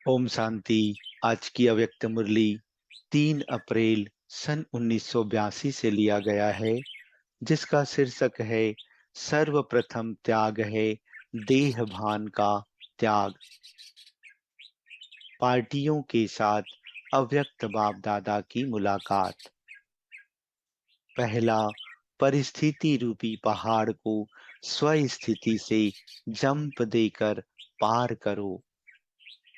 ओम शांति। आज की अव्यक्त मुरली 3 अप्रैल सन 1982 से लिया गया है, जिसका शीर्षक है सर्वप्रथम त्याग है देह भान का त्याग। पार्टियों के साथ अव्यक्त बाप दादा की मुलाकात। पहला, परिस्थिति रूपी पहाड़ को स्वस्थिति से जंप देकर पार करो।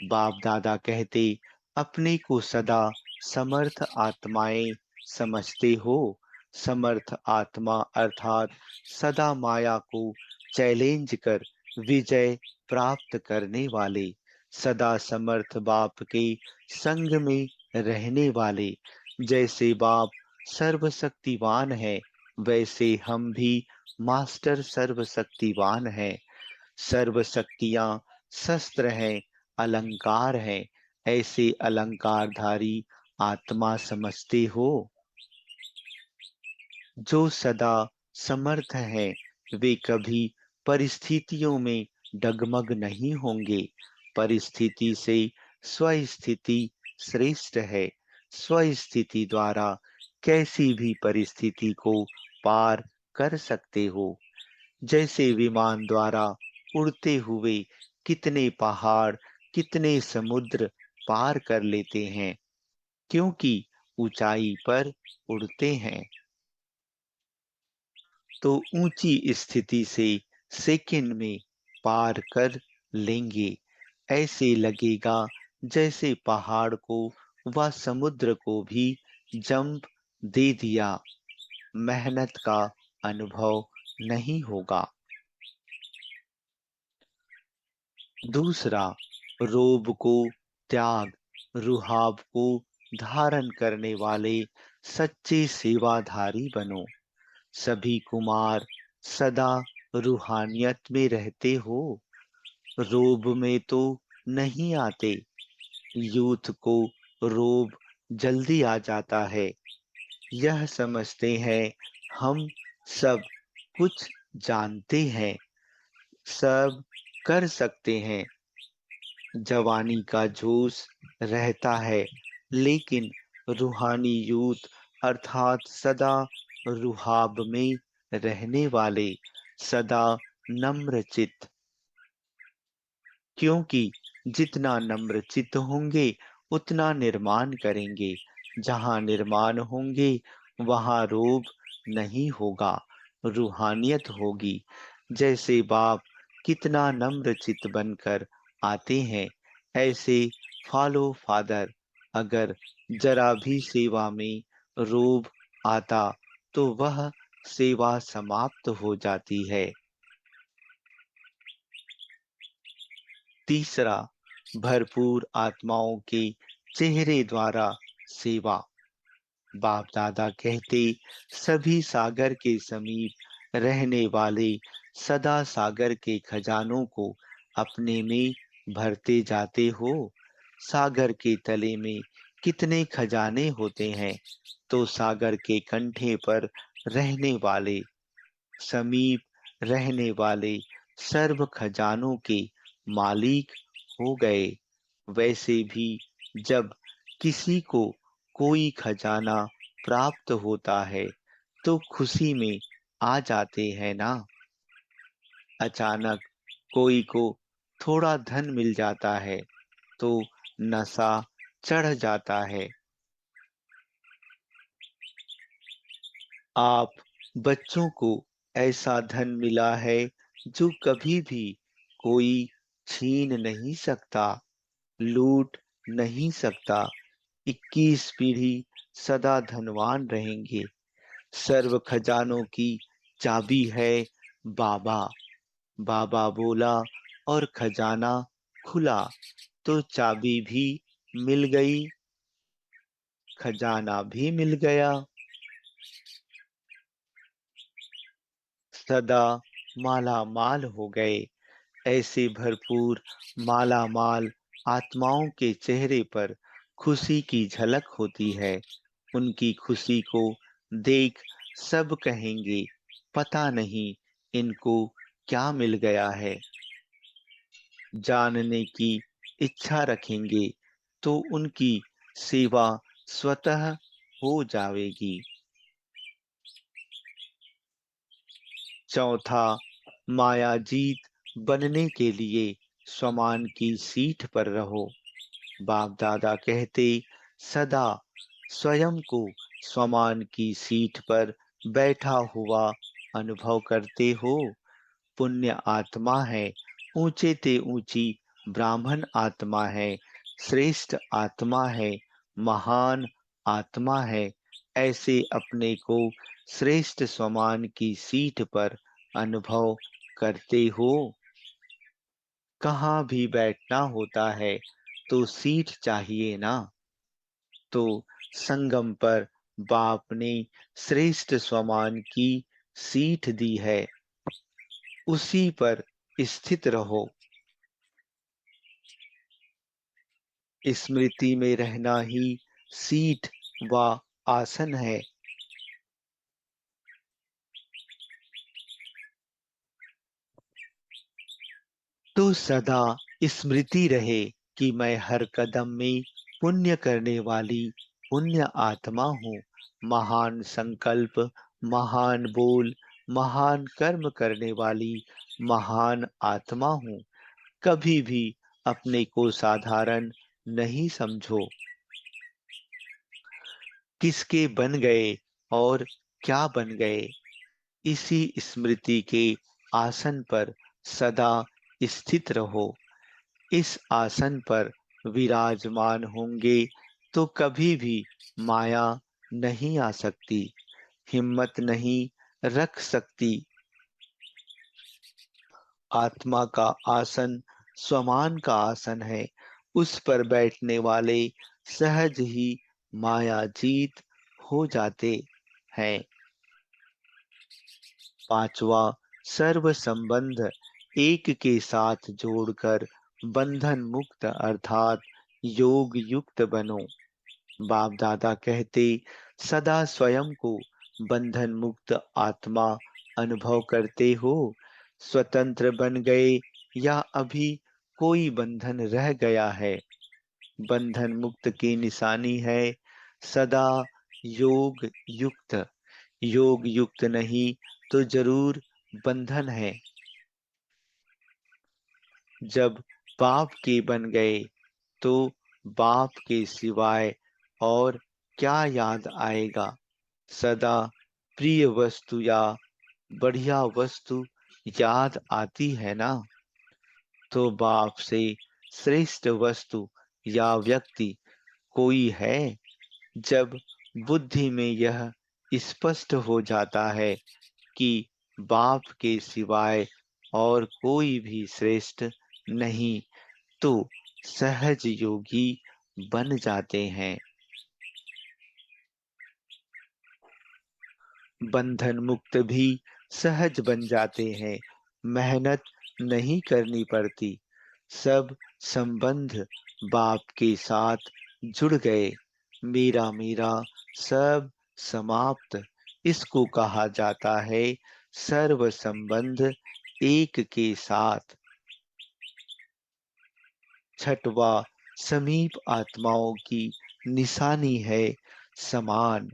बाप दादा कहते, अपने को सदा समर्थ आत्माएं समझते हो। समर्थ आत्मा अर्थात सदा माया को चैलेंज कर विजय प्राप्त करने वाले, सदा समर्थ बाप के संग में रहने वाले। जैसे बाप सर्वशक्तिवान है, वैसे हम भी मास्टर सर्वशक्तिवान हैं। सर्व शक्तियां शस्त्र हैं, अलंकार हैं। ऐसे अलंकारधारी आत्मा समझते हो। जो सदा समर्थ हैं, वे कभी परिस्थितियों में डगमग नहीं होंगे। परिस्थिति से स्वस्थिति श्रेष्ठ है। स्वस्थिति द्वारा कैसी भी परिस्थिति को पार कर सकते हो। जैसे विमान द्वारा उड़ते हुए कितने पहाड़, कितने समुद्र पार कर लेते हैं, क्योंकि ऊंचाई पर उड़ते हैं। तो ऊंची स्थिति से सेकंड में पार कर लेंगे। ऐसे लगेगा जैसे पहाड़ को व समुद्र को भी जंप दे दिया। मेहनत का अनुभव नहीं होगा। दूसरा, रोब को त्याग, रुहाब को धारण करने वाले सच्चे सेवाधारी बनो। सभी कुमार सदा रूहानियत में रहते हो, रोब में तो नहीं आते। यूथ को रोब जल्दी आ जाता है। यह समझते हैं हम सब कुछ जानते हैं, सब कर सकते हैं। जवानी का जोश रहता है, लेकिन रूहानी यूथ अर्थात सदा रुहाब में रहने वाले, सदा नम्र चित्त। क्योंकि जितना नम्र चित्त होंगे, उतना निर्माण करेंगे। जहाँ निर्माण होंगे, वहाँ रोब नहीं होगा, रूहानियत होगी। जैसे बाप कितना नम्र चित्त बनकर आते हैं, ऐसे फॉलो फादर अगर जरा भी सेवा में रोब आता, तो वह सेवा समाप्त हो जाती है। तीसरा, भरपूर आत्माओं के चेहरे द्वारा सेवा। बाप दादा कहते, सभी सागर के समीप रहने वाले सदा सागर के खजानों को अपने में भरते जाते हो। सागर के तले में कितने खजाने होते हैं, तो सागर के कंठे पर रहने वाले, समीप रहने वाले सर्व खजानों के मालिक हो गए। वैसे भी जब किसी को कोई खजाना प्राप्त होता है, तो खुशी में आ जाते हैं ना। अचानक कोई को थोड़ा धन मिल जाता है, तो नशा चढ़ जाता है। आप बच्चों को ऐसा धन मिला है जो कभी भी कोई छीन नहीं सकता, लूट नहीं सकता। 21 पीढ़ी सदा धनवान रहेंगे। सर्व खजानों की चाबी है बाबा। बाबा बोला और खजाना खुला, तो चाबी भी मिल गई, खजाना भी मिल गया। सदा माला माल हो गए। ऐसे भरपूर माला माल आत्माओं के चेहरे पर खुशी की झलक होती है। उनकी खुशी को देख सब कहेंगे, पता नहीं इनको क्या मिल गया है। जानने की इच्छा रखेंगे तो उनकी सेवा स्वतः हो जाएगी। चौथा, मायाजीत बनने के लिए स्वमान की सीट पर रहो। बाप दादा कहते, सदा स्वयं को स्वमान की सीट पर बैठा हुआ अनुभव करते हो। पुण्य आत्मा है, ऊंचे ते ऊंची ब्राह्मण आत्मा है, श्रेष्ठ आत्मा है, महान आत्मा है। ऐसे अपने को श्रेष्ठ स्वमान की सीट पर अनुभव करते हो। कहाँ भी बैठना होता है तो सीट चाहिए ना। तो संगम पर बाप ने श्रेष्ठ स्वमान की सीट दी है, उसी पर स्थित रहो। स्मृति में रहना ही सीट व आसन है। तो सदा स्मृति रहे कि मैं हर कदम में पुण्य करने वाली पुण्य आत्मा हूँ। महान संकल्प, महान बोल, महान कर्म करने वाली महान आत्मा हूँ। कभी भी अपने को साधारण नहीं समझो। किसके बन गए और क्या बन गए, इसी स्मृति के आसन पर सदा स्थित रहो। इस आसन पर विराजमान होंगे तो कभी भी माया नहीं आ सकती, हिम्मत नहीं रख सकती। आत्मा का आसन स्वमान का आसन है। उस पर बैठने वाले सहज ही मायाजीत हो जाते हैं। पांचवा, सर्व संबंध एक के साथ जोड़कर बंधन मुक्त अर्थात योग युक्त बनो। बाप दादा कहते, सदा स्वयं को बंधन मुक्त आत्मा अनुभव करते हो। स्वतंत्र बन गए या अभी कोई बंधन रह गया है। बंधन मुक्त की निशानी है सदा योग युक्त। योग युक्त नहीं तो जरूर बंधन है। जब बाप के बन गए तो बाप के सिवाय और क्या याद आएगा। सदा प्रिय वस्तु या बढ़िया वस्तु याद आती है ना। तो बाप से श्रेष्ठ वस्तु या व्यक्ति कोई है। जब बुद्धि में यह स्पष्ट हो जाता है कि बाप के सिवाय और कोई भी श्रेष्ठ नहीं, तो सहज योगी बन जाते हैं। बंधन मुक्त भी सहज बन जाते हैं। मेहनत नहीं करनी पड़ती। सब संबंध बाप के साथ जुड़ गए। मेरा मेरा सब समाप्त। इसको कहा जाता है सर्व संबंध एक के साथ। छठवा, समीप आत्माओं की निशानी है समान।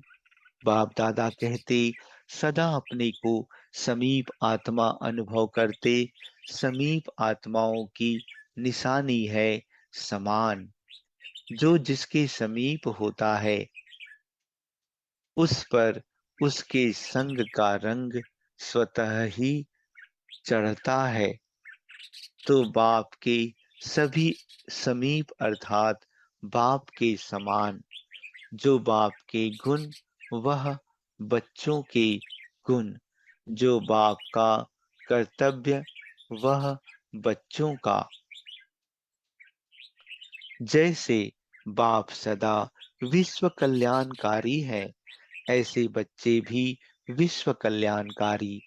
बाप दादा कहते, सदा अपने को समीप आत्मा अनुभव करते। समीप आत्माओं की निशानी है समान। जो जिसके समीप होता है उस पर उसके संग का रंग स्वतः ही चढ़ता है। तो बाप के सभी समीप अर्थात बाप के समान। जो बाप के गुण वह बच्चों के गुण। जो बाप का कर्तव्य वह बच्चों का। जैसे बाप सदा विश्व कल्याणकारी है, ऐसे बच्चे भी विश्व कल्याणकारी।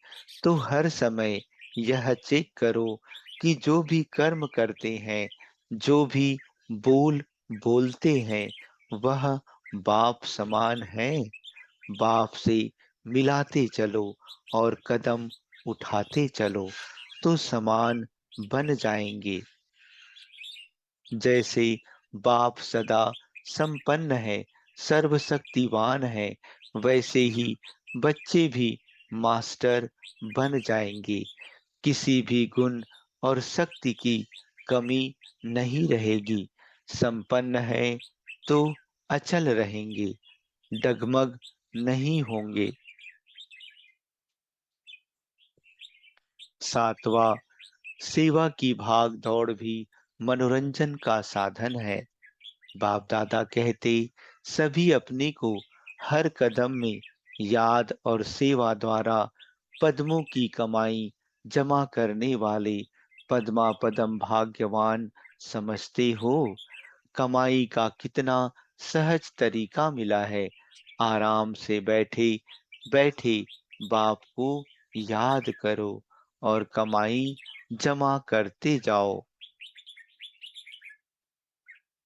तो हर समय यह चेक करो कि जो भी कर्म करते हैं, जो भी बोल बोलते हैं, वह बाप समान है। बाप से मिलाते चलो और कदम उठाते चलो तो समान बन जाएंगे। जैसे बाप सदा संपन्न है, सर्वशक्तिवान है, वैसे ही बच्चे भी मास्टर बन जाएंगे। किसी भी गुण और शक्ति की कमी नहीं रहेगी। संपन्न है तो अचल रहेंगे, डगमग नहीं होंगे। सातवां, सेवा की भाग दौड़ भी मनोरंजन का साधन है। बाप दादा कहते, सभी अपने को हर कदम में याद और सेवा द्वारा पद्मों की कमाई जमा करने वाले पद्मा पदम भाग्यवान समझते हो। कमाई का कितना सहज तरीका मिला है। आराम से बैठे बैठे बाप को याद करो और कमाई जमा करते जाओ।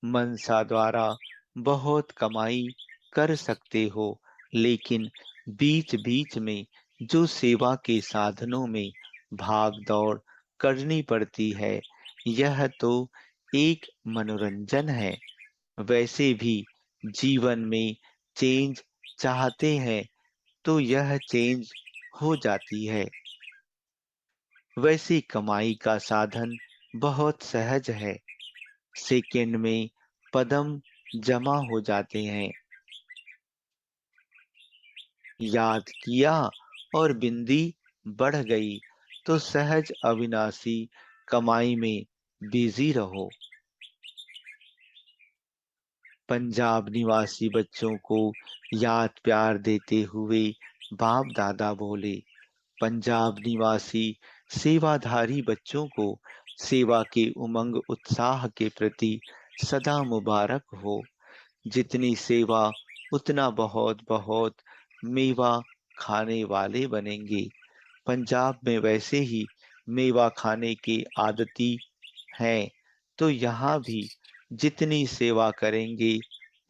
मनसा द्वारा बहुत कमाई कर सकते हो, लेकिन बीच बीच में जो सेवा के साधनों में भाग दौड़ करनी पड़ती है, यह तो एक मनोरंजन है। वैसे भी जीवन में चेंज चाहते हैं तो यह चेंज हो जाती है। वैसे कमाई का साधन बहुत सहज है। सेकंड में पदम जमा हो जाते हैं। याद किया और बिंदी बढ़ गई तो सहज अविनाशी कमाई में बिजी रहो। पंजाब निवासी बच्चों को याद प्यार देते हुए बाप दादा बोले, पंजाब निवासी सेवाधारी बच्चों को सेवा के उमंग उत्साह के प्रति सदा मुबारक हो। जितनी सेवा उतना बहुत बहुत मेवा खाने वाले बनेंगे। पंजाब में वैसे ही मेवा खाने के आदती हैं, तो यहाँ भी जितनी सेवा करेंगे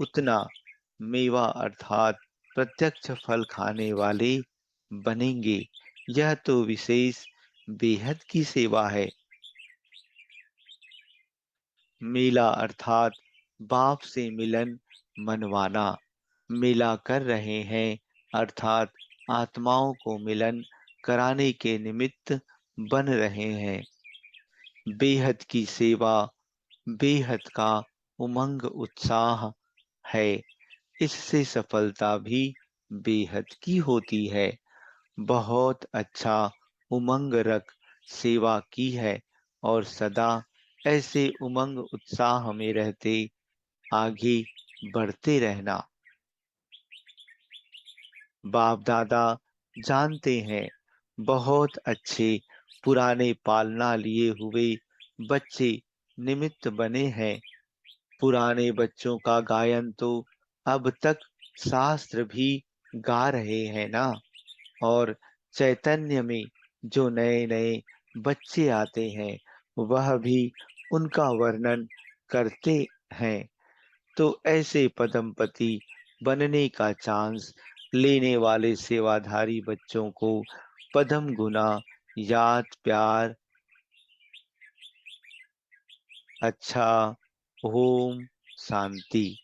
उतना मेवा अर्थात प्रत्यक्ष फल खाने वाले बनेंगे। यह तो विशेष बेहद की सेवा है। मेला अर्थात बाप से मिलन मनवाना। मेला कर रहे हैं अर्थात आत्माओं को मिलन कराने के निमित्त बन रहे हैं। बेहद की सेवा, बेहद का उमंग उत्साह है। इससे सफलता भी बेहद की होती है। बहुत अच्छा उमंग रख सेवा की है और सदा ऐसे उमंग उत्साह में रहते आगे बढ़ते रहना। बाप दादा जानते हैं, बहुत अच्छे पुराने पालना लिए हुए बच्चे निमित्त बने हैं। पुराने बच्चों का गायन तो अब तक शास्त्र भी गा रहे हैं ना। और चैतन्य में जो नए नए बच्चे आते हैं वह भी उनका वर्णन करते हैं। तो ऐसे पदमपति बनने का चांस लेने वाले सेवाधारी बच्चों को पदम गुना याद प्यार। अच्छा। ओम शांति।